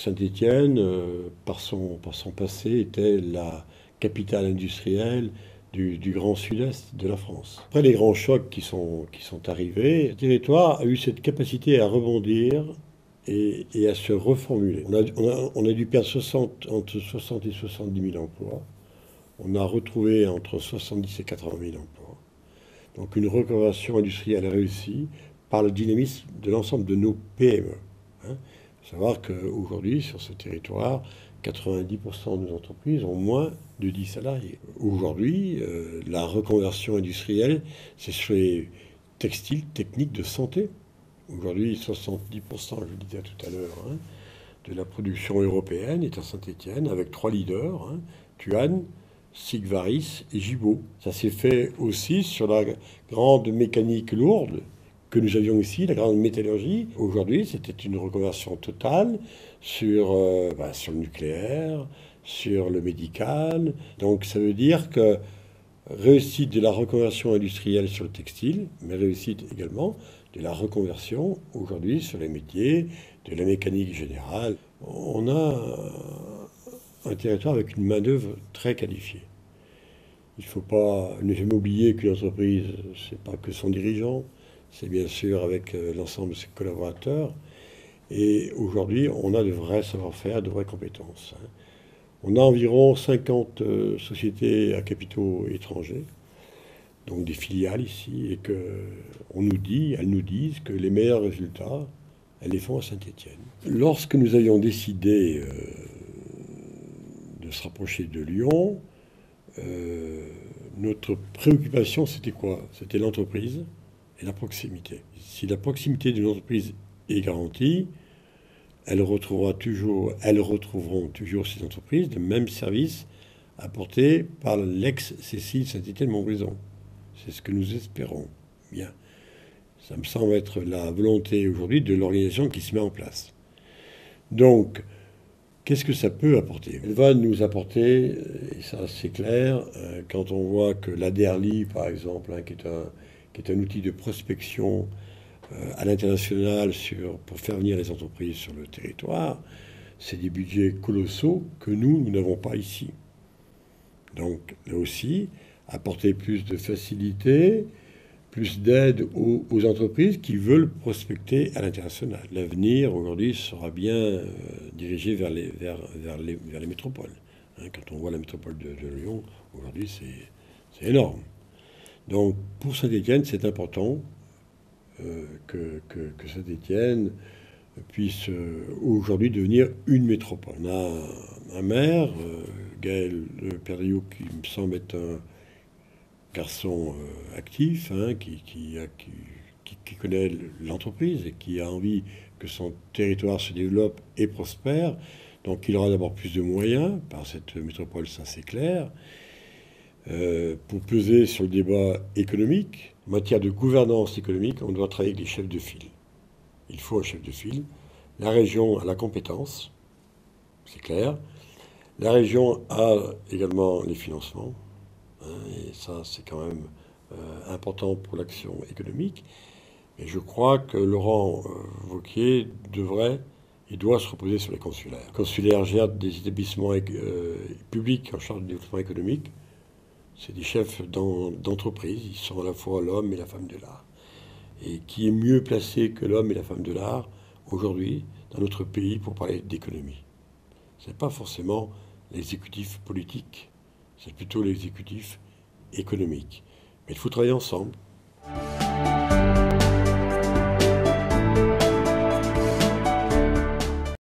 Saint-Étienne, par son passé, était la capitale industrielle du Grand Sud-Est de la France. Après les grands chocs qui sont arrivés, le territoire a eu cette capacité à rebondir et à se reformuler. On a dû perdre entre 60 et 70 000 emplois. On a retrouvé entre 70 et 80 000 emplois. Donc une reconversion industrielle réussie par le dynamisme de l'ensemble de nos PME. Hein. Il faut savoir qu'aujourd'hui, sur ce territoire, 90% de nos entreprises ont moins de 10 salariés. Aujourd'hui, la reconversion industrielle, c'est sur les textiles, techniques de santé. Aujourd'hui, 70%, je le disais tout à l'heure, hein, de la production européenne est à Saint-Étienne, avec 3 leaders, hein, Tuan, Sigvaris et Gibaud. Ça s'est fait aussi sur la grande mécanique lourde que nous avions ici, la grande métallurgie. Aujourd'hui, c'était une reconversion totale sur le nucléaire, sur le médical. Donc ça veut dire que réussite de la reconversion industrielle sur le textile, mais réussite également de la reconversion aujourd'hui sur les métiers, de la mécanique générale. On a un territoire avec une main-d'œuvre très qualifiée. Il ne faut pas ne jamais oublier que l'entreprise, ce n'est pas que son dirigeant, c'est bien sûr avec l'ensemble de ses collaborateurs. Et aujourd'hui, on a de vrais savoir-faire, de vraies compétences. On a environ 50 sociétés à capitaux étrangers, donc des filiales ici, et elles nous disent que les meilleurs résultats, elles les font à Saint-Étienne. Lorsque nous avions décidé de se rapprocher de Lyon, notre préoccupation, c'était quoi? C'était l'entreprise et la proximité. Si la proximité d'une entreprise est garantie, elles retrouveront toujours ces entreprises le même service apporté par l'ex-Cécile Saint-Étienne-Montbrison. C'est ce que nous espérons. Bien. Ça me semble être la volonté aujourd'hui de l'organisation qui se met en place. Donc, qu'est-ce que ça peut apporter? Elle va nous apporter, et ça c'est clair, quand on voit que l'ADERLI, par exemple, hein, qui est un outil de prospection à l'international pour faire venir les entreprises sur le territoire, c'est des budgets colossaux que nous n'avons pas ici. Donc là aussi, apporter plus de facilité, plus d'aide aux entreprises qui veulent prospecter à l'international. L'avenir aujourd'hui sera bien dirigé vers les métropoles. Hein, quand on voit la métropole de Lyon, aujourd'hui c'est énorme. Donc pour Saint-Étienne, c'est important que Saint-Étienne puisse aujourd'hui devenir une métropole. On a un maire, Gaël Perdriau, qui me semble être un garçon actif, hein, qui connaît l'entreprise et qui a envie que son territoire se développe et prospère. Donc il aura d'abord plus de moyens par cette métropole, ça c'est clair, pour peser sur le débat économique. En matière de gouvernance économique, on doit travailler avec les chefs de file. Il faut un chef de file. La région a la compétence, c'est clair. La région a également les financements. Et ça, c'est quand même important pour l'action économique. Et je crois que Laurent Wauquiez devrait et doit se reposer sur les consulaires. Les consulaires gèrent des établissements publics en charge du développement économique. C'est des chefs d'entreprise. Ils sont à la fois l'homme et la femme de l'art. Et qui est mieux placé que l'homme et la femme de l'art aujourd'hui dans notre pays pour parler d'économie? Ce n'est pas forcément l'exécutif politique. C'est plutôt l'exécutif économique. Mais il faut travailler ensemble.